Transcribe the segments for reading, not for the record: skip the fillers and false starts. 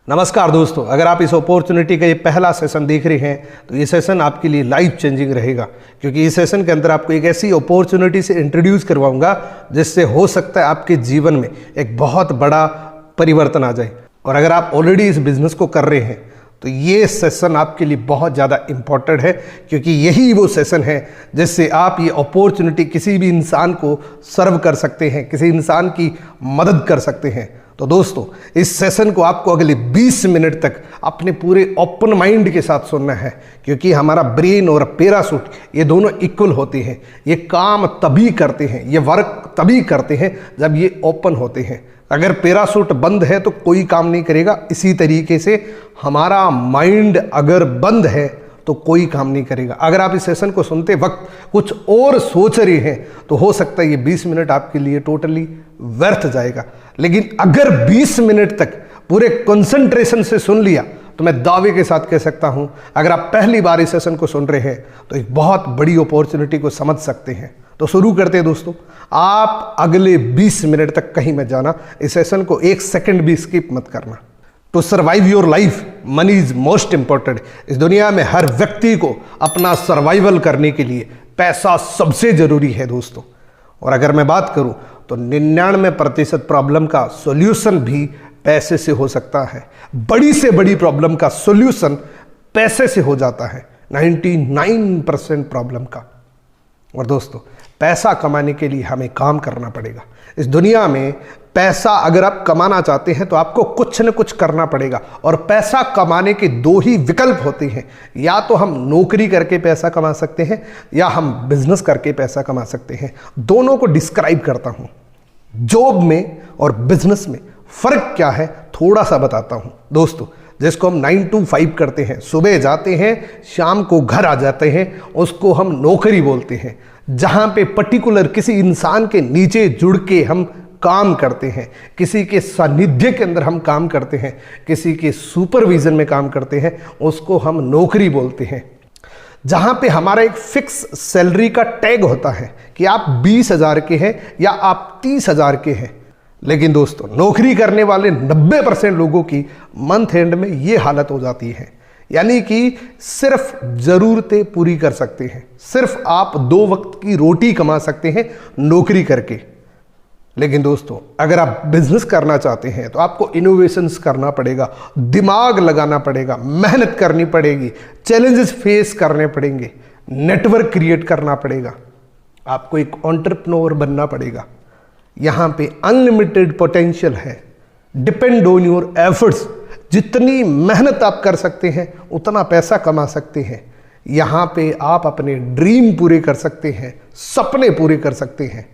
नमस्कार दोस्तों, अगर आप इस अपॉर्चुनिटी का ये पहला सेशन देख रहे हैं तो ये सेशन आपके लिए लाइफ चेंजिंग रहेगा, क्योंकि इस सेशन के अंदर आपको एक ऐसी अपॉर्चुनिटी से इंट्रोड्यूस करवाऊंगा जिससे हो सकता है आपके जीवन में एक बहुत बड़ा परिवर्तन आ जाए। और अगर आप ऑलरेडी इस बिजनेस को कर रहे हैं तो ये सेशन आपके लिए बहुत ज़्यादा इम्पॉर्टेंट है, क्योंकि यही वो सेशन है जिससे आप ये अपॉर्चुनिटी किसी भी इंसान को सर्व कर सकते हैं, किसी इंसान की मदद कर सकते हैं। तो दोस्तों, इस सेशन को आपको अगले 20 मिनट तक अपने पूरे ओपन माइंड के साथ सुनना है, क्योंकि हमारा ब्रेन और पैराशूट ये दोनों इक्वल होते हैं। ये काम तभी करते हैं, ये वर्क तभी करते हैं जब ये ओपन होते हैं। अगर पैराशूट बंद है तो कोई काम नहीं करेगा। इसी तरीके से हमारा माइंड अगर बंद है तो कोई काम नहीं करेगा। अगर आप इस सेशन को सुनते वक्त कुछ और सोच रहे हैं तो हो सकता है ये 20 मिनट आपके लिए टोटली व्यर्थ जाएगा। लेकिन अगर 20 मिनट तक पूरे कंसंट्रेशन से सुन लिया तो मैं दावे के साथ कह सकता हूं, अगर आप पहली बार इस सेशन को सुन रहे हैं तो एक बहुत बड़ी अपॉर्चुनिटी को समझ सकते हैं। तो शुरू करते हैं दोस्तों। आप अगले 20 मिनट तक कहीं मत जाना, इस सेशन को 1 सेकंड भी स्किप मत करना। To survive your life money is most important. इस दुनिया में हर व्यक्ति को अपना सर्वाइवल करने के लिए पैसा सबसे जरूरी है दोस्तों। और अगर मैं बात करूं तो 99% प्रॉब्लम का सॉल्यूशन भी पैसे से हो सकता है। बड़ी से बड़ी प्रॉब्लम का सॉल्यूशन पैसे से हो जाता है, 99% प्रॉब्लम का। और दोस्तों, पैसा कमाने के लिए हमें काम करना पड़ेगा। इस दुनिया में पैसा अगर आप कमाना चाहते हैं तो आपको कुछ न कुछ करना पड़ेगा। और पैसा कमाने के 2 ही विकल्प होते हैं, या तो हम नौकरी करके पैसा कमा सकते हैं या हम बिजनेस करके पैसा कमा सकते हैं। दोनों को डिस्क्राइब करता हूं। जॉब में और बिजनेस में फर्क क्या है थोड़ा सा बताता हूं दोस्तों। जिसको हम 9 to 5 करते हैं, सुबह जाते हैं शाम को घर आ जाते हैं, उसको हम नौकरी बोलते हैं। जहां पे पर्टिकुलर किसी इंसान के नीचे जुड़ के हम काम करते हैं, किसी के सानिध्य के अंदर हम काम करते हैं, किसी के सुपरविजन में काम करते हैं, उसको हम नौकरी बोलते हैं। जहां पे हमारा एक फिक्स सैलरी का टैग होता है कि आप 20,000 के हैं या आप 30,000 के हैं। लेकिन दोस्तों, नौकरी करने वाले 90% लोगों की मंथ एंड में ये हालत हो जाती है, यानी कि सिर्फ ज़रूरतें पूरी कर सकते हैं, सिर्फ आप 2 वक्त की रोटी कमा सकते हैं नौकरी करके। लेकिन दोस्तों, अगर आप बिजनेस करना चाहते हैं तो आपको इनोवेशंस करना पड़ेगा, दिमाग लगाना पड़ेगा, मेहनत करनी पड़ेगी, चैलेंजेस फेस करने पड़ेंगे, नेटवर्क क्रिएट करना पड़ेगा, आपको एक एंटरप्रेन्योर बनना पड़ेगा। यहां पे अनलिमिटेड पोटेंशियल है, डिपेंड ऑन योर एफर्ट्स। जितनी मेहनत आप कर सकते हैं उतना पैसा कमा सकते हैं। यहां पे आप अपने ड्रीम पूरे कर सकते हैं, सपने पूरे कर सकते हैं।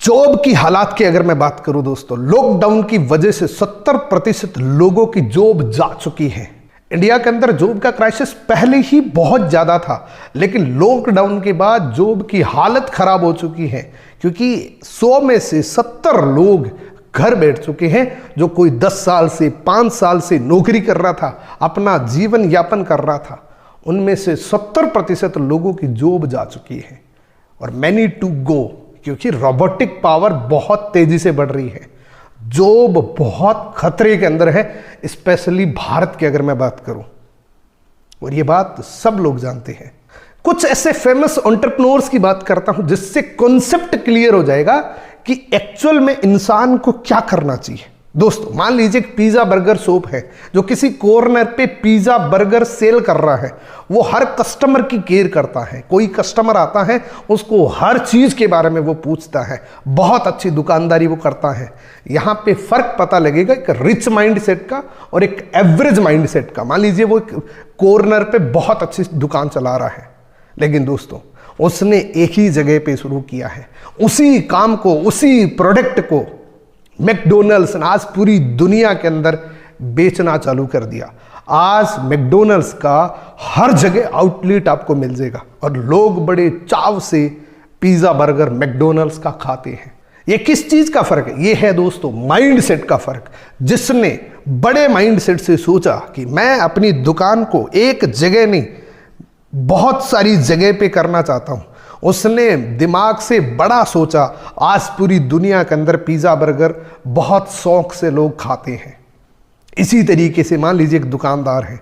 जॉब की हालात की अगर मैं बात करूं दोस्तों, लॉकडाउन की वजह से 70% लोगों की जॉब जा चुकी है। इंडिया के अंदर जॉब का क्राइसिस पहले ही बहुत ज़्यादा था, लेकिन लॉकडाउन के बाद जॉब की हालत खराब हो चुकी है, क्योंकि 100 में से 70 लोग घर बैठ चुके हैं। जो कोई 10 साल से 5 साल से नौकरी कर रहा था, अपना जीवन यापन कर रहा था, उनमें से 70% लोगों की जॉब जा चुकी है। और मैनी टू गो, क्योंकि रोबोटिक पावर बहुत तेजी से बढ़ रही है। जॉब बहुत खतरे के अंदर है, स्पेशली भारत की अगर मैं बात करूं, और ये बात सब लोग जानते हैं। कुछ ऐसे फेमस एंटरप्रेन्योर्स की बात करता हूं जिससे कॉन्सेप्ट क्लियर हो जाएगा कि एक्चुअल में इंसान को क्या करना चाहिए। दोस्तों, मान लीजिए एक पिज्जा बर्गर शॉप है जो किसी कॉर्नर पे पिज्जा बर्गर सेल कर रहा है। वो हर कस्टमर की केयर करता है। कोई कस्टमर आता है उसको हर चीज के बारे में वो पूछता है, बहुत अच्छी दुकानदारी वो करता है। यहां पे फर्क पता लगेगा एक रिच माइंड सेट का और एक एवरेज माइंड सेट का। मान लीजिए वो कॉर्नर पे बहुत अच्छी दुकान चला रहा है, लेकिन दोस्तों उसने एक ही जगह पे शुरू किया है, उसी काम को, उसी प्रोडक्ट को मैकडोनल्ड्स ने आज पूरी दुनिया के अंदर बेचना चालू कर दिया। आज मैकडोनल्ड्स का हर जगह आउटलेट आपको मिल जाएगा और लोग बड़े चाव से पिज्जा बर्गर मैकडोनल्ड्स का खाते हैं। ये किस चीज का फर्क है? ये है दोस्तों माइंडसेट का फर्क। जिसने बड़े माइंडसेट से सोचा कि मैं अपनी दुकान को एक जगह नहीं बहुत सारी जगह पे करना चाहता हूं, उसने दिमाग से बड़ा सोचा। आज पूरी दुनिया के अंदर पिज्जा बर्गर बहुत शौक से लोग खाते हैं। इसी तरीके से मान लीजिए एक दुकानदार है,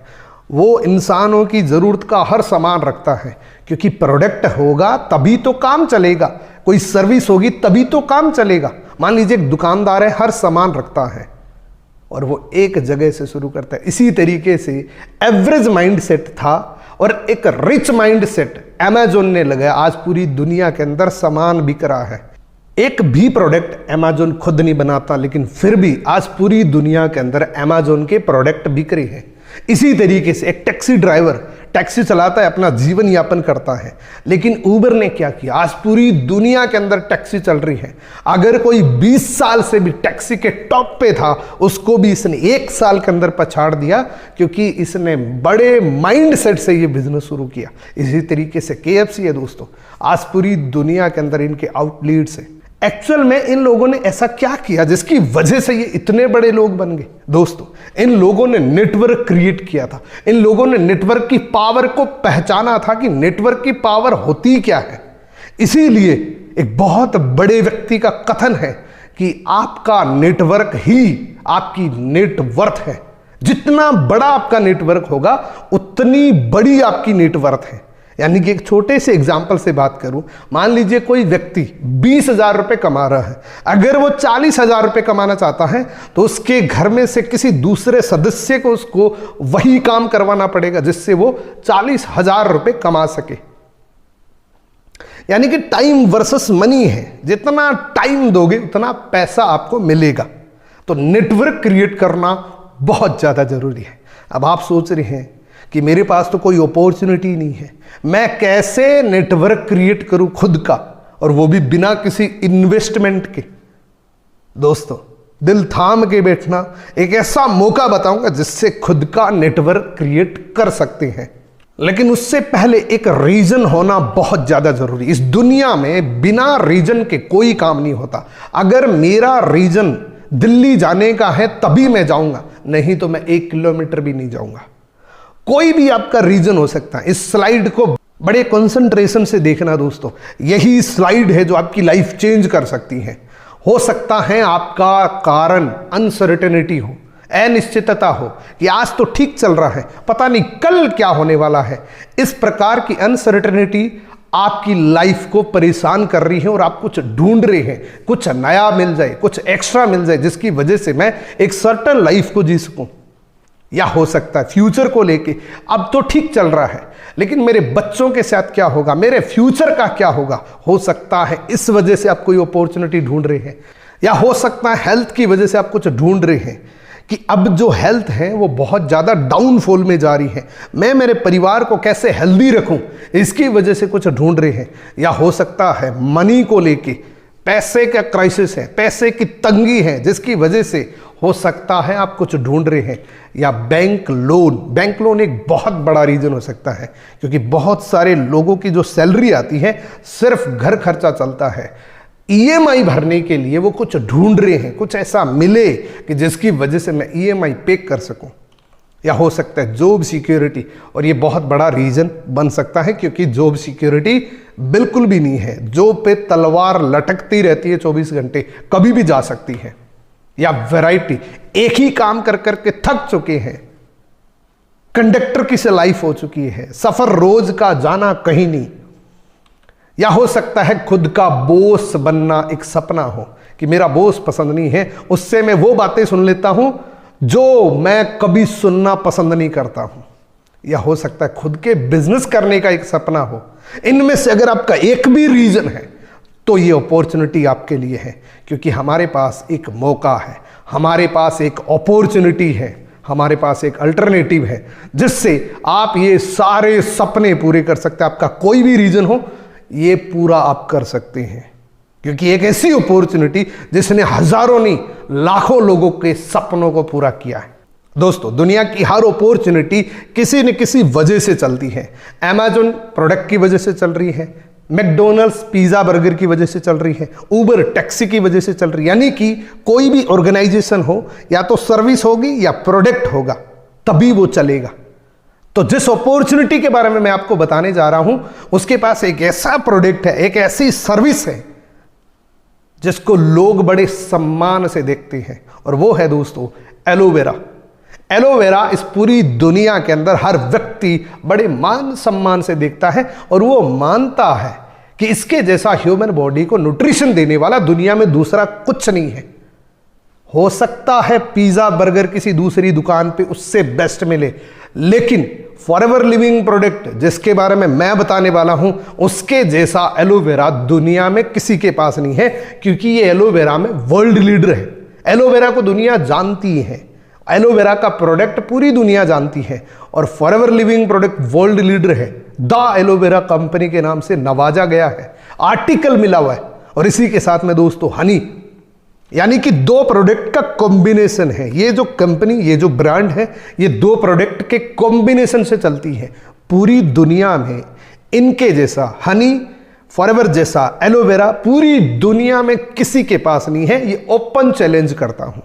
वो इंसानों की ज़रूरत का हर सामान रखता है, क्योंकि प्रोडक्ट होगा तभी तो काम चलेगा, कोई सर्विस होगी तभी तो काम चलेगा। मान लीजिए एक दुकानदार है, हर सामान रखता है और वो एक जगह से शुरू करता है। इसी तरीके से एवरेज माइंड सेट था और एक रिच माइंड सेट अमेजोन ने लगाया। आज पूरी दुनिया के अंदर सामान बिक रहा है। एक भी प्रोडक्ट अमेजोन खुद नहीं बनाता, लेकिन फिर भी आज पूरी दुनिया के अंदर अमेजोन के प्रोडक्ट बिक रहे हैं। इसी तरीके से एक टैक्सी ड्राइवर टैक्सी चलाता है, अपना जीवन यापन करता है, लेकिन उबर ने क्या किया, आज पूरी दुनिया के अंदर टैक्सी चल रही है। अगर कोई 20 साल से भी टैक्सी के टॉप पे था, उसको भी इसने 1 साल के अंदर पछाड़ दिया, क्योंकि इसने बड़े माइंड सेट से ये बिजनेस शुरू किया। इसी तरीके से KFC है दोस्तों, आज पूरी दुनिया के अंदर इनके आउटलेट्स है। एक्चुअल में इन लोगों ने ऐसा क्या किया जिसकी वजह से ये इतने बड़े लोग बन गए? दोस्तों, इन लोगों ने नेटवर्क क्रिएट किया था। इन लोगों ने नेटवर्क की पावर को पहचाना था कि नेटवर्क की पावर होती क्या है। इसीलिए एक बहुत बड़े व्यक्ति का कथन है कि आपका नेटवर्क ही आपकी नेटवर्थ है। जितना बड़ा आपका नेटवर्क होगा, उतनी बड़ी आपकी नेटवर्थ है। यानी कि एक छोटे से एग्जाम्पल से बात करूं, मान लीजिए कोई व्यक्ति 20,000 रुपए कमा रहा है। अगर वो 40,000 रुपए कमाना चाहता है तो उसके घर में से किसी दूसरे सदस्य को उसको वही काम करवाना पड़ेगा जिससे वो 40,000 रुपए कमा सके। यानी कि टाइम वर्सेस मनी है, जितना टाइम दोगे उतना पैसा आपको मिलेगा। तो नेटवर्क क्रिएट करना बहुत ज्यादा जरूरी है। अब आप सोच रहे हैं कि मेरे पास तो कोई अपॉर्चुनिटी नहीं है, मैं कैसे नेटवर्क क्रिएट करूं खुद का, और वो भी बिना किसी इन्वेस्टमेंट के। दोस्तों, दिल थाम के बैठना, एक ऐसा मौका बताऊंगा जिससे खुद का नेटवर्क क्रिएट कर सकते हैं। लेकिन उससे पहले एक रीजन होना बहुत ज्यादा जरूरी। इस दुनिया में बिना रीजन के कोई काम नहीं होता। अगर मेरा रीजन दिल्ली जाने का है तभी मैं जाऊंगा, नहीं तो मैं 1 किलोमीटर भी नहीं जाऊंगा। कोई भी आपका रीजन हो सकता है। इस स्लाइड को बड़े कंसंट्रेशन से देखना दोस्तों, यही स्लाइड है जो आपकी लाइफ चेंज कर सकती है। हो सकता है आपका कारण अनसर्टेनिटी हो, अनिश्चितता हो कि आज तो ठीक चल रहा है, पता नहीं कल क्या होने वाला है। इस प्रकार की अनसर्टेनिटी आपकी लाइफ को परेशान कर रही है और आप कुछ ढूंढ रहे हैं, कुछ नया मिल जाए, कुछ एक्स्ट्रा मिल जाए, जिसकी वजह से मैं एक सर्टन लाइफ को जी सकूं। या हो सकता है फ्यूचर को लेके अब तो ठीक चल रहा है, लेकिन मेरे बच्चों के साथ क्या होगा, मेरे फ्यूचर का क्या होगा। हो सकता है इस वजह से आप कोई अपॉर्चुनिटी ढूंढ रहे हैं, या हो सकता है हेल्थ की वजह से आप कुछ ढूंढ रहे हैं कि अब जो हेल्थ है वो बहुत ज़्यादा डाउनफॉल में जा रही है, मैं मेरे परिवार को कैसे हेल्दी रखूं, इसकी वजह से कुछ ढूंढ रहे हैं। या हो सकता है मनी को लेके पैसे का क्राइसिस है, पैसे की तंगी है, जिसकी वजह से हो सकता है आप कुछ ढूंढ रहे हैं। या बैंक लोन एक बहुत बड़ा रीजन हो सकता है, क्योंकि बहुत सारे लोगों की जो सैलरी आती है सिर्फ घर खर्चा चलता है, EMI भरने के लिए वो कुछ ढूंढ रहे हैं, कुछ ऐसा मिले कि जिसकी वजह से मैं EMI पे कर सकूं। या हो सकता है जॉब सिक्योरिटी, और ये बहुत बड़ा रीजन बन सकता है, क्योंकि जॉब सिक्योरिटी बिल्कुल भी नहीं है। जॉब पे तलवार लटकती रहती है 24 घंटे, कभी भी जा सकती है। या वैरायटी, एक ही काम कर करके थक चुके हैं, कंडक्टर की से लाइफ हो चुकी है, सफर रोज का जाना कहीं नहीं। या हो सकता है खुद का बॉस बनना एक सपना हो कि मेरा बॉस पसंद नहीं है, उससे मैं वो बातें सुन लेता हूं जो मैं कभी सुनना पसंद नहीं करता हूं। या हो सकता है खुद के बिजनेस करने का एक सपना हो। इनमें से अगर आपका एक भी रीजन है तो ये अपॉर्चुनिटी आपके लिए है, क्योंकि हमारे पास एक मौका है, हमारे पास एक अपॉर्चुनिटी है, हमारे पास एक अल्टरनेटिव है जिससे आप ये सारे सपने पूरे कर सकते हैं। आपका कोई भी रीजन हो, ये पूरा आप कर सकते हैं, क्योंकि एक ऐसी अपॉर्चुनिटी जिसने हजारों नहीं लाखों लोगों के सपनों को पूरा किया है। दोस्तों, दुनिया की हर अपॉर्चुनिटी किसी न किसी वजह से चलती है। अमेजोन प्रोडक्ट की वजह से चल रही है, मैकडोनल्ड्स पिज्जा बर्गर की वजह से चल रही है, उबर टैक्सी की वजह से चल रही है। यानी कि कोई भी ऑर्गेनाइजेशन हो, या तो सर्विस होगी या प्रोडक्ट होगा, तभी वो चलेगा। तो जिस अपॉर्चुनिटी के बारे में मैं आपको बताने जा रहा हूं, उसके पास एक ऐसा प्रोडक्ट है, एक ऐसी सर्विस है जिसको लोग बड़े सम्मान से देखते हैं, और वो है दोस्तों एलोवेरा। एलोवेरा इस पूरी दुनिया के अंदर हर व्यक्ति बड़े मान सम्मान से देखता है और वो मानता है कि इसके जैसा ह्यूमन बॉडी को न्यूट्रिशन देने वाला दुनिया में दूसरा कुछ नहीं है। हो सकता है पिज्जा बर्गर किसी दूसरी दुकान पे उससे बेस्ट मिले, लेकिन फॉरएवर लिविंग प्रोडक्ट जिसके बारे में मैं बताने वाला हूं उसके जैसा एलोवेरा दुनिया में किसी के पास नहीं है, क्योंकि ये एलोवेरा में वर्ल्ड लीडर है। एलोवेरा को दुनिया जानती है, एलोवेरा का प्रोडक्ट पूरी दुनिया जानती है और forever living product world leader है। द एलोवेरा कंपनी के नाम से नवाजा गया है, आर्टिकल मिला हुआ है। और इसी के साथ में दोस्तों हनी, यानी कि दो प्रोडक्ट का कॉम्बिनेशन है। ये जो कंपनी, ये जो ब्रांड है, ये दो प्रोडक्ट के कॉम्बिनेशन से चलती है। पूरी दुनिया में इनके जैसा हनी, फॉरएवर जैसा एलोवेरा पूरी दुनिया में किसी के पास नहीं है। ये ओपन चैलेंज करता हूं।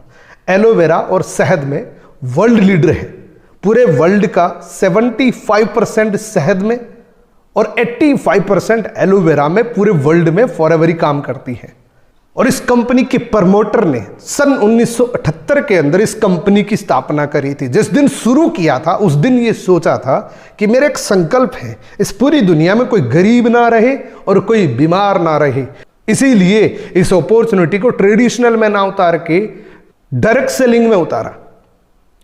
एलोवेरा और शहद में वर्ल्ड लीडर है। पूरे वर्ल्ड का 75% शहद में और 85% एलोवेरा में पूरे वर्ल्ड में फॉरएवर ही काम करती है। और इस कंपनी के प्रमोटर ने सन 1978 के अंदर इस कंपनी की स्थापना करी थी। जिस दिन शुरू किया था उस दिन ये सोचा था कि मेरा एक संकल्प है, इस पूरी दुनिया में कोई गरीब ना रहे और कोई बीमार ना रहे। इसीलिए इस अपॉर्चुनिटी को ट्रेडिशनल में ना उतार के डायरेक्ट सेलिंग में उतारा।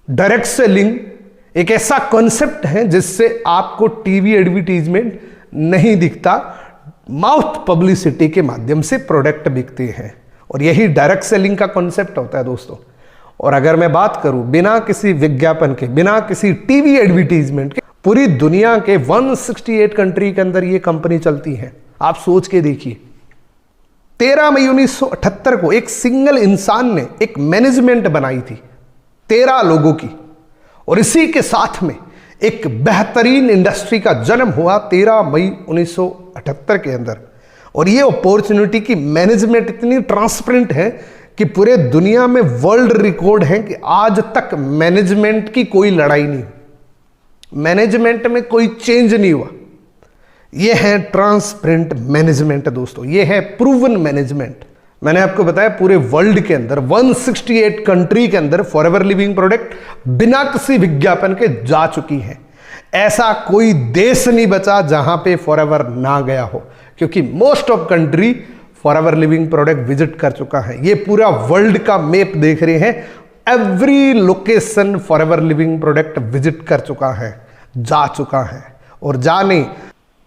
डायरेक्ट सेलिंग एक ऐसा कॉन्सेप्ट है जिससे आपको टीवी एडवर्टीजमेंट नहीं दिखता, माउथ पब्लिसिटी के माध्यम से प्रोडक्ट बिकते हैं और यही डायरेक्ट सेलिंग का कॉन्सेप्ट होता है दोस्तों। और अगर मैं बात करूं बिना किसी विज्ञापन के, बिना किसी टीवी एडवर्टीजमेंट के, पूरी दुनिया के 168 कंट्री के अंदर ये कंपनी चलती है। आप सोच के देखिए, 13 मई 1978 को एक सिंगल इंसान ने एक मैनेजमेंट बनाई थी 13 लोगों की, और इसी के साथ में एक बेहतरीन इंडस्ट्री का जन्म हुआ 13 मई 1978 के अंदर। और ये अपॉर्चुनिटी की मैनेजमेंट इतनी ट्रांसपेरेंट है कि पूरे दुनिया में वर्ल्ड रिकॉर्ड है कि आज तक मैनेजमेंट की कोई लड़ाई नहीं, मैनेजमेंट में कोई चेंज नहीं हुआ। ये है ट्रांसपेरेंट मैनेजमेंट दोस्तों, ये है प्रूवन मैनेजमेंट। मैंने आपको बताया पूरे वर्ल्ड के अंदर 168 कंट्री के अंदर फॉरएवर लिविंग प्रोडक्ट बिना किसी विज्ञापन के जा चुकी है। ऐसा कोई देश नहीं बचा जहां पे फॉरएवर ना गया हो, क्योंकि most of country forever living product visit कर चुका है। ये पूरा वर्ल्ड का मैप देख रहे हैं, every location forever living product visit कर चुका है, जा चुका है। और जाने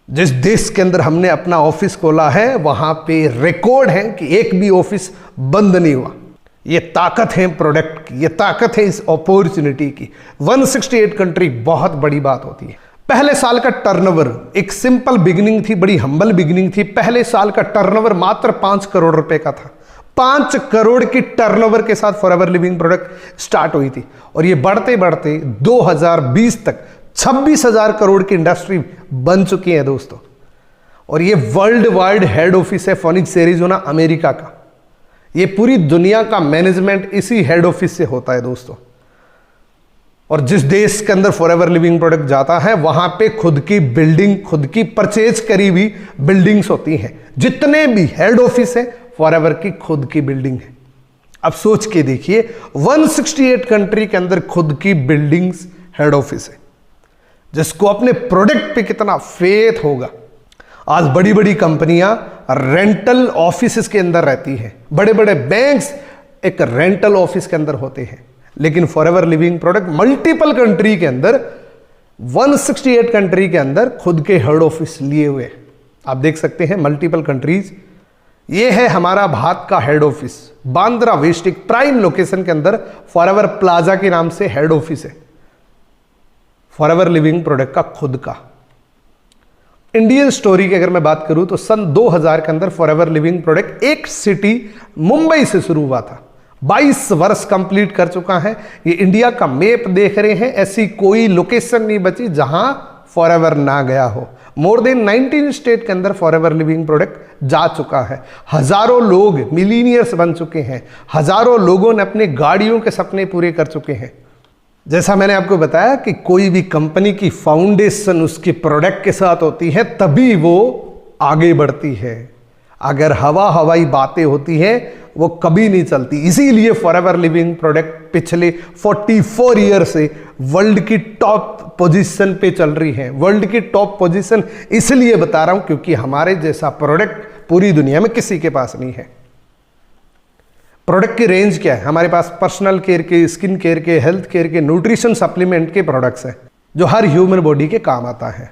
जिस देश के अंदर हमने अपना ऑफिस खोला है वहां पे रिकॉर्ड है कि एक भी ऑफिस बंद नहीं हुआ। ये ताकत है प्रोडक्ट की, ये ताकत है इस अपॉर्चुनिटी की। 168 कंट्री बहुत बड़ी बात होती है। पहले साल का टर्नओवर एक सिंपल बिगिनिंग थी, बड़ी हम्बल बिगिनिंग थी। पहले साल का टर्नओवर मात्र 5 करोड़ रुपए का था। 5 करोड़ की टर्नओवर के साथ फॉरएवर लिविंग प्रोडक्ट स्टार्ट हुई थी और ये बढ़ते बढ़ते 2020 तक 26,000 करोड़ की इंडस्ट्री बन चुकी है दोस्तों। और ये वर्ल्ड वाइड हेड ऑफिस है फोनिक्स एरिजोना अमेरिका का। ये पूरी दुनिया का मैनेजमेंट इसी हेड ऑफिस से होता है दोस्तों। और जिस देश के अंदर फॉरएवर लिविंग प्रोडक्ट जाता है वहां पे खुद की बिल्डिंग, खुद की परचेज करी हुई बिल्डिंग्स होती हैं। जितने भी हेड ऑफिस है फॉरएवर की खुद की बिल्डिंग है। अब सोच के देखिए 168 कंट्री के अंदर खुद की बिल्डिंग्स हेड ऑफिस है, जिसको अपने प्रोडक्ट पे कितना फेथ होगा। आज बड़ी बड़ी कंपनियां रेंटल ऑफिसेस के अंदर रहती हैं, बड़े बड़े बैंक्स एक रेंटल ऑफिस के अंदर होते हैं, लेकिन forever living product multiple country के अंदर 168 कंट्री के अंदर खुद के हेड ऑफिस लिए हुए। आप देख सकते हैं मल्टीपल कंट्रीज। ये है हमारा भारत का हेड ऑफिस, बांद्रा वेस्ट एक प्राइम लोकेशन के अंदर फॉरएवर प्लाजा के नाम से हेड ऑफिस है फॉरएवर लिविंग प्रोडक्ट का खुद का। इंडियन स्टोरी की अगर मैं बात करूं तो सन 2000 के अंदर फॉरएवर लिविंग प्रोडक्ट एक सिटी मुंबई से शुरू हुआ था। 22 वर्ष कंप्लीट कर चुका है। ये इंडिया का मैप देख रहे हैं, ऐसी कोई लोकेशन नहीं बची जहां फॉरएवर ना गया हो। मोर देन 19 स्टेट के अंदर फॉरएवर लिविंग प्रोडक्ट जा चुका है। हजारों लोग मिलीनियर्स बन चुके हैं, हजारों लोगों ने अपने गाड़ियों के सपने पूरे कर चुके हैं। जैसा मैंने आपको बताया कि कोई भी कंपनी की फाउंडेशन उसके प्रोडक्ट के साथ होती है तभी वो आगे बढ़ती है। अगर हवाई बातें होती हैं वो कभी नहीं चलती। इसीलिए फॉरएवर लिविंग प्रोडक्ट पिछले 44 ईयर से वर्ल्ड की टॉप पोजीशन पे चल रही है। वर्ल्ड की टॉप पोजीशन इसलिए बता रहा हूं क्योंकि हमारे जैसा प्रोडक्ट पूरी दुनिया में किसी के पास नहीं है। प्रोडक्ट की रेंज क्या है? हमारे पास पर्सनल केयर के, स्किन केयर के, हेल्थ केयर के, न्यूट्रिशन सप्लीमेंट के प्रोडक्ट्स हैं जो हर ह्यूमन बॉडी के काम आता है।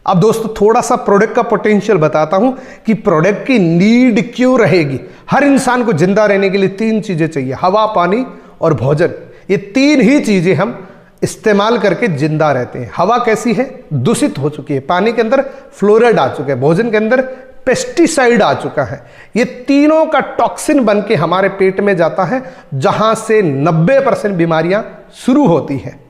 अब दोस्तों थोड़ा सा प्रोडक्ट का पोटेंशियल बताता हूं कि प्रोडक्ट की नीड क्यों रहेगी। हर इंसान को जिंदा रहने के लिए 3 चीजें चाहिए, हवा, पानी और भोजन। ये 3 ही चीजें हम इस्तेमाल करके जिंदा रहते हैं। हवा कैसी है? दूषित हो चुकी है। पानी के अंदर फ्लोराइड आ चुका है। भोजन के अंदर पेस्टिसाइड आ चुका है। ये तीनों का टॉक्सिन बन के हमारे पेट में जाता है, जहां से 90% बीमारियां शुरू होती हैं।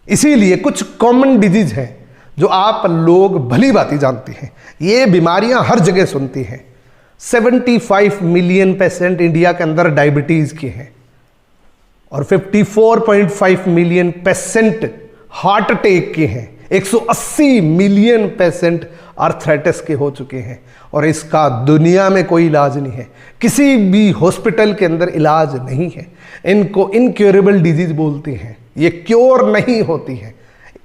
इसीलिए कुछ कॉमन डिजीज हैं जो आप लोग भली भांति जानते हैं। ये बीमारियां हर जगह सुनती हैं। 75 मिलियन पेशेंट इंडिया के अंदर डायबिटीज के हैं और 54.5 मिलियन पेशेंट हार्ट अटैक के हैं। 180 मिलियन पेशेंट आर्थराइटिस के हो चुके हैं और इसका दुनिया में कोई इलाज नहीं है। किसी भी हॉस्पिटल के अंदर इलाज नहीं है। इनको इनक्योरेबल डिजीज बोलते हैं। ये क्योर नहीं होती है,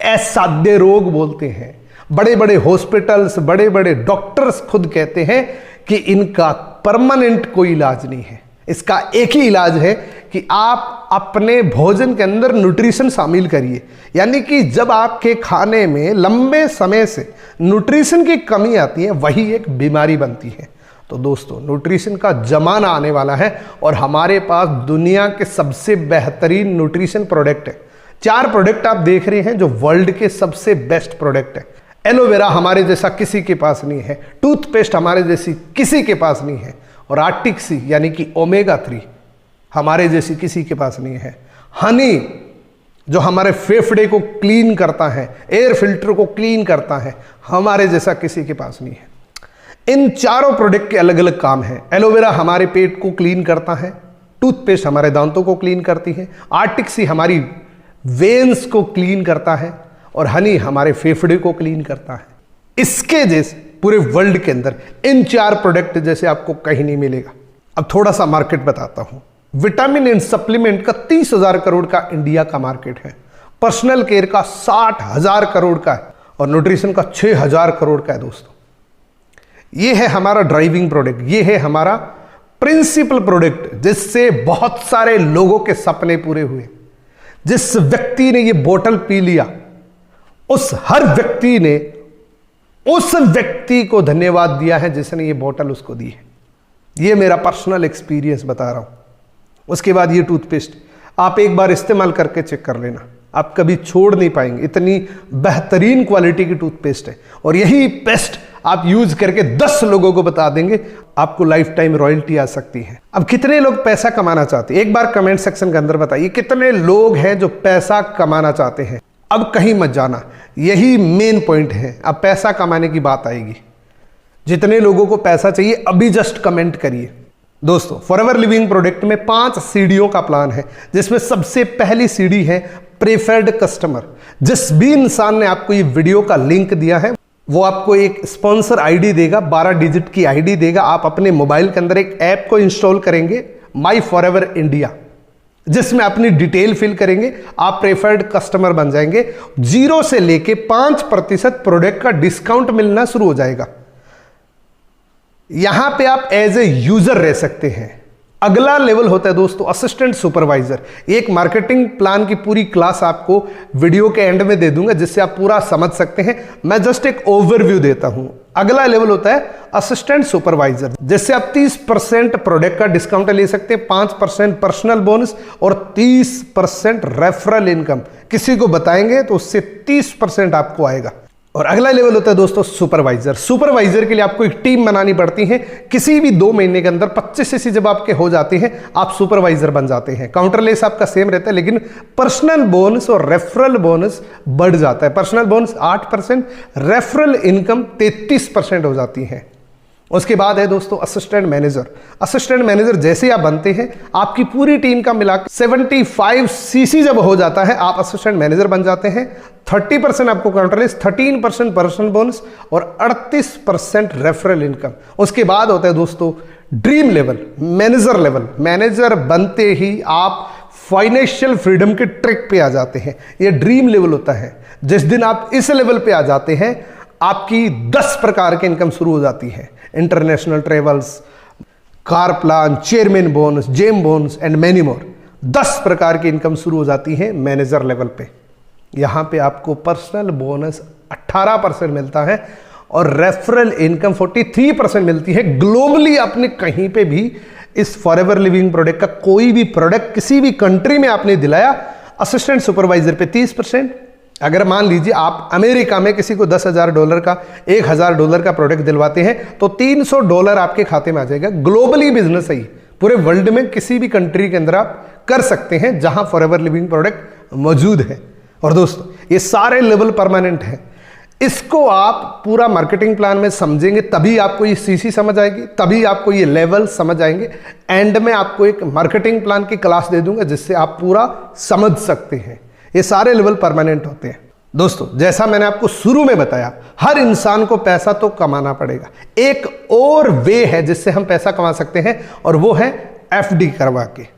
असाध्य रोग बोलते हैं। बड़े बड़े हॉस्पिटल्स, बड़े बड़े डॉक्टर्स खुद कहते हैं कि इनका परमानेंट कोई इलाज नहीं है। इसका एक ही इलाज है कि आप अपने भोजन के अंदर न्यूट्रिशन शामिल करिए। यानी कि जब आपके खाने में लंबे समय से न्यूट्रिशन की कमी आती है, वही एक बीमारी बनती है। तो दोस्तों न्यूट्रिशन का जमाना आने वाला है और हमारे पास दुनिया के सबसे बेहतरीन न्यूट्रिशन प्रोडक्ट है। 4 प्रोडक्ट आप देख रहे हैं जो वर्ल्ड के सबसे बेस्ट प्रोडक्ट है। एलोवेरा हमारे जैसा किसी के पास नहीं है। टूथपेस्ट हमारे जैसी किसी के पास नहीं है। और आर्टिक सी यानी कि ओमेगा 3 हमारे जैसी किसी के पास नहीं है। हनी जो हमारे फेफड़े को क्लीन करता है, एयर फिल्टर को क्लीन करता है, हमारे जैसा किसी के पास नहीं है। इन चारों प्रोडक्ट के अलग अलग काम हैं। एलोवेरा हमारे पेट को क्लीन करता है, टूथपेस्ट हमारे दांतों को क्लीन करती है, आर्टिक सी हमारी वेन्स को क्लीन करता है और हनी हमारे फेफड़े को क्लीन करता है। इसके जैसे पूरे वर्ल्ड के अंदर इन 4 प्रोडक्ट जैसे आपको कहीं नहीं मिलेगा। अब थोड़ा सा मार्केट बताता हूं। विटामिन एंड सप्लीमेंट का 30,000 करोड़ का इंडिया का मार्केट है। पर्सनल केयर का 60,000 करोड़ का है और न्यूट्रिशन का 6,000 करोड़ का है। दोस्तों ये है हमारा ड्राइविंग प्रोडक्ट, ये है हमारा प्रिंसिपल प्रोडक्ट जिससे बहुत सारे लोगों के सपने पूरे हुए। जिस व्यक्ति ने ये बोतल पी लिया, उस हर व्यक्ति ने उस व्यक्ति को धन्यवाद दिया है जिसने ये बोतल उसको दी है। ये मेरा पर्सनल एक्सपीरियंस बता रहा हूं। उसके बाद ये टूथपेस्ट आप एक बार इस्तेमाल करके चेक कर लेना, आप कभी छोड़ नहीं पाएंगे। इतनी बेहतरीन क्वालिटी की टूथपेस्ट है और यही पेस्ट आप यूज करके 10 लोगों को बता देंगे, आपको लाइफ टाइम रॉयल्टी आ सकती है। अब कितने लोग पैसा कमाना चाहते हैं, एक बार कमेंट सेक्शन के अंदर बताइए कितने लोग हैं जो पैसा कमाना चाहते हैं। अब कहीं मत जाना, यही मेन पॉइंट है। अब पैसा कमाने की बात आएगी। जितने लोगों को पैसा चाहिए अभी जस्ट कमेंट करिए। दोस्तों फॉरएवर लिविंग प्रोडक्ट में 5 सीढ़ियों का प्लान है, जिसमें सबसे पहली सीढ़ी है प्रेफर्ड कस्टमर। जिस भी इंसान ने आपको ये वीडियो का लिंक दिया है वो आपको एक स्पॉन्सर आईडी देगा, 12 डिजिट की आईडी देगा। आप अपने मोबाइल के अंदर एक ऐप को इंस्टॉल करेंगे, माई फॉरएवर इंडिया, जिसमें अपनी डिटेल फिल करेंगे, आप प्रेफर्ड कस्टमर बन जाएंगे। 0 से लेके 5% प्रोडक्ट का डिस्काउंट मिलना शुरू हो जाएगा। यहां पे आप एज ए यूजर रह सकते हैं। अगला लेवल होता है दोस्तों असिस्टेंट सुपरवाइजर। एक मार्केटिंग प्लान की पूरी क्लास आपको वीडियो के एंड में दे दूंगा, जिससे आप पूरा समझ सकते हैं। मैं जस्ट एक ओवरव्यू देता हूं। अगला लेवल होता है असिस्टेंट सुपरवाइजर, जिससे आप 30% प्रोडक्ट का डिस्काउंट ले सकते हैं, 5% पर्सनल बोनस और 30% रेफरल इनकम। किसी को बताएंगे तो उससे 30% आपको आएगा। और अगला लेवल होता है दोस्तों सुपरवाइजर। सुपरवाइजर के लिए आपको एक टीम बनानी पड़ती है। किसी भी 2 महीने के अंदर 25 से जब आपके हो जाते हैं, आप सुपरवाइजर बन जाते हैं। काउंटरलेस आपका सेम रहता है, लेकिन पर्सनल बोनस और रेफरल बोनस बढ़ जाता है। पर्सनल बोनस 8%, रेफरल इनकम 33% हो जाती है। उसके बाद है दोस्तों असिस्टेंट मैनेजर। असिस्टेंट मैनेजर जैसे आप बनते हैं, आपकी पूरी टीम का मिलाकर 75 सीसी जब हो जाता है, आप असिस्टेंट मैनेजर बन जाते हैं। 30% आपको काउंटरलेस, 13% पर्सनल बोनस और 38% रेफरल इनकम। उसके बाद होता है दोस्तों dream level, manager level. Manager बनते ही आप फाइनेंशियल फ्रीडम के ट्रैक पे आ जाते हैं। ये ड्रीम लेवल होता है। जिस दिन आप इस लेवल पे आ जाते हैं, आपकी 10 प्रकार की इनकम शुरू हो जाती है। International travels, car plan, chairman bonus, gem bonus and many more. 10 प्रकार की इनकम शुरू हो जाती है मैनेजर लेवल पे। यहाँ पे आपको पर्सनल बोनस 18% मिलता है और रेफरल इनकम 43% मिलती है। ग्लोबली आपने कहीं पे भी इस फॉरएवर लिविंग प्रोडक्ट का कोई भी प्रोडक्ट किसी भी कंट्री में आपने दिलाया, असिस्टेंट सुपरवाइजर पे 30%। अगर मान लीजिए आप अमेरिका में किसी को $10,000 का, $1,000 का प्रोडक्ट दिलवाते हैं तो $300 आपके खाते में आ जाएगा। ग्लोबली बिजनेस है, पूरे वर्ल्ड में किसी भी कंट्री के अंदर आप कर सकते हैं जहां फॉरएवर लिविंग प्रोडक्ट मौजूद है। और दोस्तों, ये सारे लेवल परमानेंट हैं। इसको आप पूरा मार्केटिंग प्लान में समझेंगे तभी आपको ये सीसी समझ आएगी, तभी आपको ये लेवल समझ आएंगे। एंड में आपको एक मार्केटिंग प्लान की क्लास दे दूंगा जिससे आप पूरा समझ सकते हैं। ये सारे लेवल परमानेंट होते हैं। दोस्तों, जैसा मैंने आपको शुरू में बताया, हर इंसान को पैसा तो कमाना पड़ेगा। एक और वे है जिससे हम पैसा कमा सकते हैं और वो है एफडी करवा के।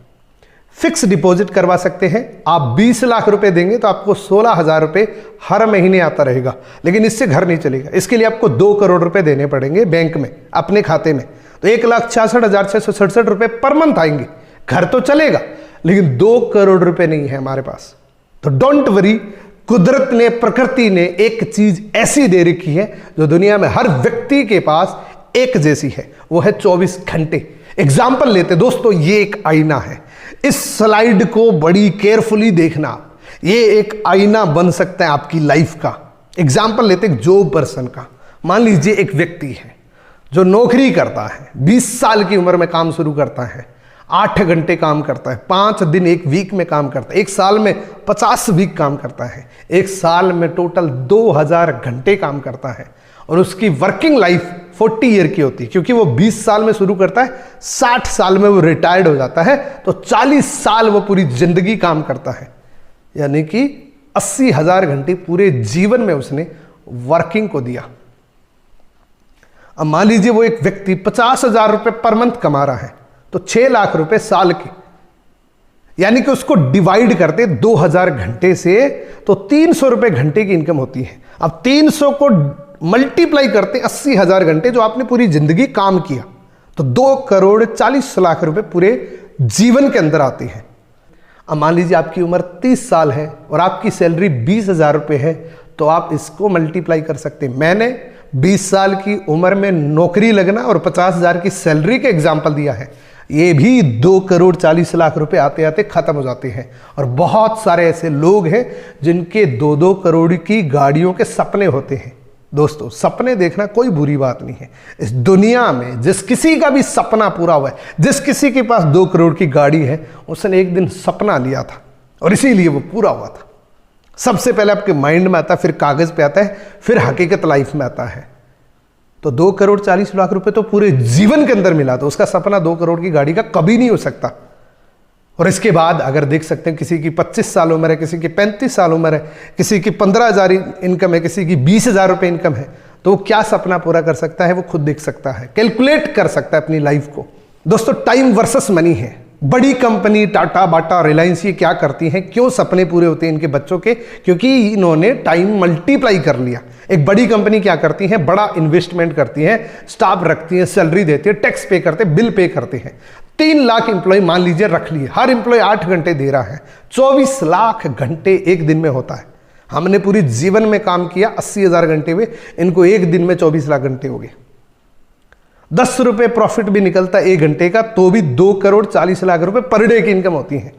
फिक्स डिपॉजिट करवा सकते हैं। आप 20 लाख रुपए देंगे तो आपको 16,000 रुपए हर महीने आता रहेगा। लेकिन इससे घर नहीं चलेगा, इसके लिए आपको 2 करोड़ रुपए देने पड़ेंगे बैंक में, अपने खाते में। तो 1,66,667 रुपए पर मंथ आएंगे। घर तो चलेगा लेकिन 2 करोड़ रुपए नहीं है हमारे पास। तो डोंट वरी, कुदरत ने, प्रकृति ने एक चीज ऐसी दे रखी है जो दुनिया में हर व्यक्ति के पास एक जैसी है, वो है 24 घंटे। एग्जाम्पल लेते दोस्तों, ये एक आईना है। इस स्लाइड को बड़ी केयरफुली देखना। ये एक आईना बन सकता है आपकी लाइफ का। एग्जाम्पल लेते एक जॉब पर्सन का। मान लीजिए एक व्यक्ति है जो नौकरी करता है, 20 साल की उम्र में काम शुरू करता है, 8 घंटे काम करता है, 5 दिन एक वीक में काम करता है, एक साल में 50 वीक काम करता है, एक साल में टोटल 2000 घंटे काम करता है। और उसकी वर्किंग लाइफ 40 ईयर की होती है, क्योंकि वो 20 साल में शुरू करता है, 60 साल में वो रिटायर्ड हो जाता है। तो 40 साल वो पूरी जिंदगी काम करता है, यानी कि 80,000 घंटे पूरे जीवन में उसने वर्किंग को दिया। अब मान लीजिए वो एक व्यक्ति 50,000 रुपए पर मंथ कमा रहा है, तो 6 लाख रुपए साल के, यानी कि उसको डिवाइड करते 2000 घंटे से तो 300 रुपए घंटे की इनकम होती है। अब 300 को मल्टीप्लाई करते 80,000 घंटे जो आपने पूरी जिंदगी काम किया, तो 2,40,00,000 रुपए पूरे जीवन के अंदर आते हैं। अब मान लीजिए आपकी उम्र 30 साल है और आपकी सैलरी 20,000 रुपए है, तो आप इसको मल्टीप्लाई कर सकते हैं। मैंने 20 साल की उम्र में नौकरी लगना और 50,000 की सैलरी का एग्जाम्पल दिया है। ये भी 2,40,00,000 रुपए आते आते खत्म हो जाते हैं। और बहुत सारे ऐसे लोग हैं जिनके 2-2 करोड़ की गाड़ियों के सपने होते हैं। दोस्तों, सपने देखना कोई बुरी बात नहीं है। इस दुनिया में जिस किसी का भी सपना पूरा हुआ है, जिस किसी के पास 2 करोड़ की गाड़ी है, उसने एक दिन सपना लिया था और इसीलिए वो पूरा हुआ था। सबसे पहले आपके माइंड में आता है, फिर कागज पे आता है, फिर हकीकत लाइफ में आता है। तो 2,40,00,000 रुपए तो पूरे जीवन के अंदर मिला, तो उसका सपना 2 करोड़ की गाड़ी का कभी नहीं हो सकता। और इसके बाद अगर देख सकते हैं, किसी की 25 साल उम्र है, किसी की 35 साल उम्र है, किसी की 15,000 इनकम है, किसी की 20,000 रुपए इनकम है, तो वो क्या सपना पूरा कर सकता है वो खुद देख सकता है, कैलकुलेट कर सकता है अपनी लाइफ को। दोस्तों, टाइम वर्सेस मनी है। बड़ी कंपनी टाटा, बाटा, रिलायंस ये क्या करती हैं, क्यों सपने पूरे होते हैं इनके बच्चों के? क्योंकि इन्होंने टाइम मल्टीप्लाई कर लिया। एक बड़ी कंपनी क्या करती है, बड़ा इन्वेस्टमेंट करती है, स्टाफ रखती है, सैलरी देती है, टैक्स पे करते, बिल पे करते हैं। 3 लाख एम्प्लॉय मान लीजिए रख लिए, हर एम्प्लॉय 8 घंटे दे रहा है, 24 लाख घंटे एक दिन में होता है। हमने पूरी जीवन में काम किया, 80,000 घंटे हुए, इनको एक दिन में 24 लाख घंटे हो गए। 10 रुपए प्रॉफिट भी निकलता है 1 घंटे का, तो भी 2,40,00,000 रुपए पर डे की इनकम होती है।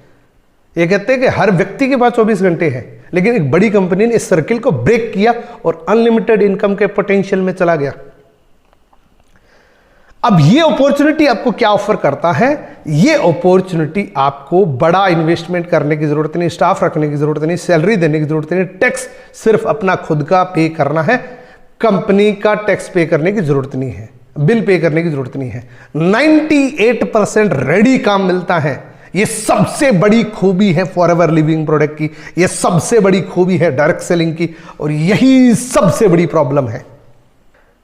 ये कहते हैं कि हर व्यक्ति के पास 24 घंटे हैं, लेकिन एक बड़ी कंपनी ने इस सर्किल को ब्रेक किया और अनलिमिटेड इनकम के पोटेंशियल में चला गया। अब ये अपॉर्चुनिटी आपको क्या ऑफर करता है? ये अपॉर्चुनिटी आपको बड़ा इन्वेस्टमेंट करने की जरूरत नहीं, स्टाफ रखने की जरूरत नहीं, सैलरी देने की जरूरत नहीं, टैक्स सिर्फ अपना खुद का पे करना है, कंपनी का टैक्स पे करने की जरूरत नहीं है, बिल पे करने की जरूरत नहीं है। 98% रेडी काम मिलता है। ये सबसे बड़ी खूबी है फॉरएवर लिविंग प्रोडक्ट की, ये सबसे बड़ी खूबी है डायरेक्ट सेलिंग की, और यही सबसे बड़ी प्रॉब्लम है।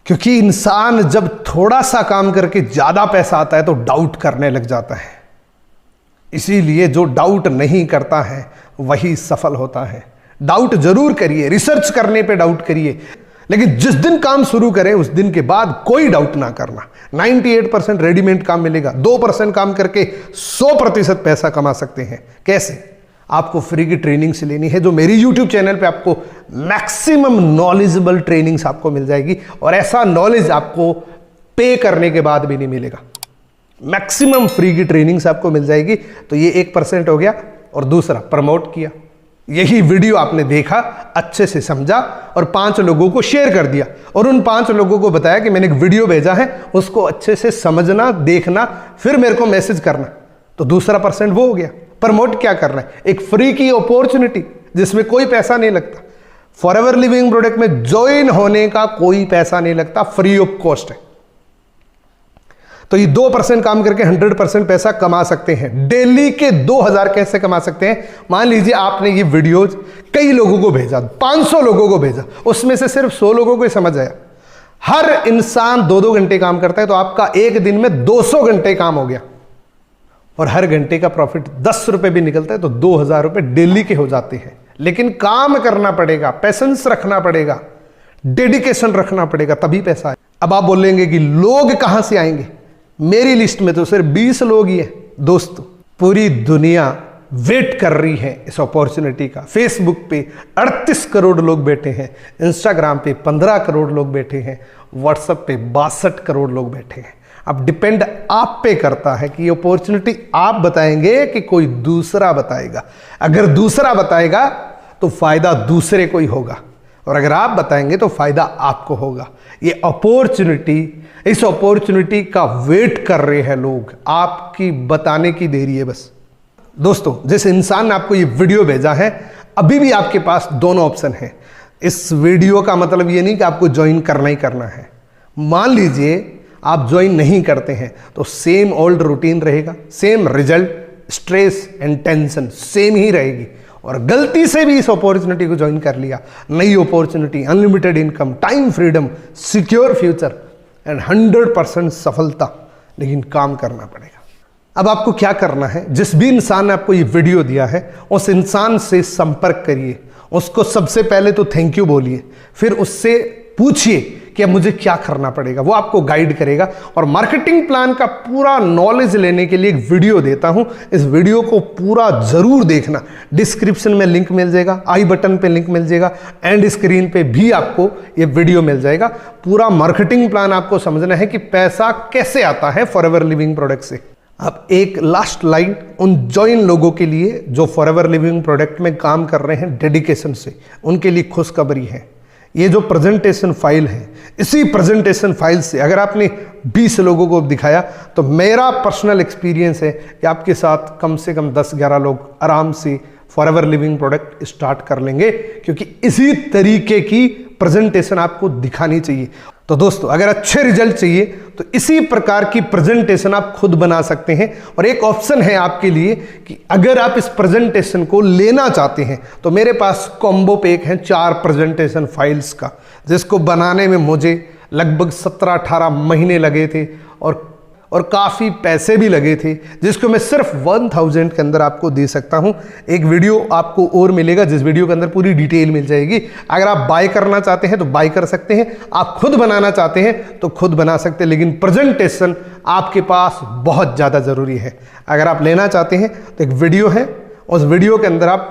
क्योंकि इंसान जब थोड़ा सा काम करके ज्यादा पैसा आता है तो डाउट करने लग जाता है। इसीलिए जो डाउट नहीं करता है वही सफल होता है। डाउट जरूर करिए, रिसर्च करने पे डाउट करिए, लेकिन जिस दिन काम शुरू करें उस दिन के बाद कोई डाउट ना करना। 98% रेडीमेड काम मिलेगा। 2% काम करके 100% पैसा कमा सकते हैं। कैसे? आपको फ्री की ट्रेनिंग से लेनी है, जो मेरी यूट्यूब चैनल पे आपको मैक्सिमम नॉलेजेबल ट्रेनिंग्स आपको मिल जाएगी, और ऐसा नॉलेज आपको पे करने के बाद भी नहीं मिलेगा। मैक्सिमम फ्री की ट्रेनिंग्स आपको मिल जाएगी। तो ये 1% हो गया। और दूसरा, प्रमोट किया। यही वीडियो आपने देखा, अच्छे से समझा और 5 लोगों को शेयर कर दिया, और उन 5 लोगों को बताया कि मैंने एक वीडियो भेजा है, उसको अच्छे से समझना, देखना, फिर मेरे को मैसेज करना। तो दूसरा % वो हो गया। प्रमोट क्या करना है? एक फ्री की अपॉर्चुनिटी जिसमें कोई पैसा नहीं लगता। फॉरएवर लिविंग प्रोडक्ट में ज्वाइन होने का कोई पैसा नहीं लगता, फ्री ऑफ कॉस्ट है। तो ये 2% काम करके 100% पैसा कमा सकते हैं। डेली के 2000 कैसे कमा सकते हैं? मान लीजिए आपने ये वीडियो कई लोगों को भेजा, 500 लोगों को भेजा, उसमें से सिर्फ 100 लोगों को ही समझ आया। हर इंसान 2-2 घंटे काम करता है, तो आपका एक दिन में 200 घंटे काम हो गया, और हर घंटे का प्रॉफिट 10 रुपए भी निकलता है, तो 2000 रुपए डेली के हो जाते हैं। लेकिन काम करना पड़ेगा, पैसेंस रखना पड़ेगा, डेडिकेशन रखना पड़ेगा, तभी पैसा है। अब आप बोलेंगे कि लोग कहां से आएंगे? मेरी लिस्ट में तो सिर्फ 20 लोग ही हैं। दोस्तों, पूरी दुनिया वेट कर रही है इस अपॉर्चुनिटी का। फेसबुक पे 38 करोड़ लोग बैठे हैं, इंस्टाग्राम पे 15 करोड़ लोग बैठे हैं, व्हाट्सएप पे 62 करोड़ लोग बैठे हैं। अब डिपेंड आप पे करता है कि ये अपॉर्चुनिटी आप बताएंगे कि कोई दूसरा बताएगा। अगर दूसरा बताएगा तो फायदा दूसरे को ही होगा, और अगर आप बताएंगे तो फायदा आपको होगा। ये अपॉर्चुनिटी, इस अपॉर्चुनिटी का वेट कर रहे हैं लोग, आपकी बताने की देरी है बस। दोस्तों, जिस इंसान ने आपको ये वीडियो भेजा है, अभी भी आपके पास दोनों ऑप्शन है। इस वीडियो का मतलब ये नहीं कि आपको ज्वाइन करना ही करना है। मान लीजिए आप ज्वाइन नहीं करते हैं तो सेम ओल्ड रूटीन रहेगा, same result, stress and tension same ही रहेगी। और गलती से भी इस अपॉर्चुनिटी को ज्वाइन कर लिया, नई opportunity, unlimited income, time freedom, secure future and 100% सफलता, लेकिन काम करना पड़ेगा। अब आपको क्या करना है? जिस भी इंसान ने आपको ये वीडियो दिया है, उस इंसान से संपर्क करिए, उसको सबसे पहले तो थैंक यू बोलिए, फिर उससे पूछिए कि अब मुझे क्या करना पड़ेगा। वो आपको गाइड करेगा। और मार्केटिंग प्लान का पूरा नॉलेज लेने के लिए एक वीडियो देता हूं, इस वीडियो को पूरा जरूर देखना। डिस्क्रिप्शन में लिंक मिल जाएगा, आई बटन पे लिंक मिल जाएगा, एंड स्क्रीन पे भी आपको ये वीडियो मिल जाएगा। पूरा मार्केटिंग प्लान आपको समझना है कि पैसा कैसे आता है फॉरएवर लिविंग प्रोडक्ट से। अब एक लास्ट लाइन उन ज्वाइन लोगों के लिए जो फॉरएवर लिविंग प्रोडक्ट में काम कर रहे हैं डेडिकेशन से, उनके लिए खुशखबरी है। ये जो प्रेजेंटेशन फाइल है, इसी प्रेजेंटेशन फाइल से अगर आपने 20 लोगों को दिखाया तो मेरा पर्सनल एक्सपीरियंस है कि आपके साथ कम से कम 10-11 लोग आराम से फॉरएवर लिविंग प्रोडक्ट स्टार्ट कर लेंगे, क्योंकि इसी तरीके की प्रेजेंटेशन आपको दिखानी चाहिए। तो दोस्तों, अगर अच्छे रिजल्ट चाहिए तो इसी प्रकार की प्रेजेंटेशन आप खुद बना सकते हैं। और एक ऑप्शन है आपके लिए कि अगर आप इस प्रेजेंटेशन को लेना चाहते हैं तो मेरे पास कॉम्बो पैक है 4 प्रेजेंटेशन फाइल्स का, जिसको बनाने में मुझे लगभग 17-18 महीने लगे थे और काफ़ी पैसे भी लगे थे, जिसको मैं सिर्फ 1000 के अंदर आपको दे सकता हूं। एक वीडियो आपको और मिलेगा जिस वीडियो के अंदर पूरी डिटेल मिल जाएगी। अगर आप बाय करना चाहते हैं तो बाय कर सकते हैं, आप खुद बनाना चाहते हैं तो खुद बना सकते हैं, लेकिन प्रेजेंटेशन आपके पास बहुत ज़्यादा ज़रूरी है। अगर आप लेना चाहते हैं तो एक वीडियो है, उस वीडियो के अंदर आप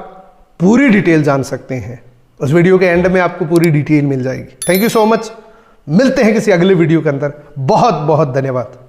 पूरी डिटेल जान सकते हैं। उस वीडियो के एंड में आपको पूरी डिटेल मिल जाएगी। Thank you so much. मिलते हैं किसी अगले वीडियो के अंदर। बहुत बहुत धन्यवाद।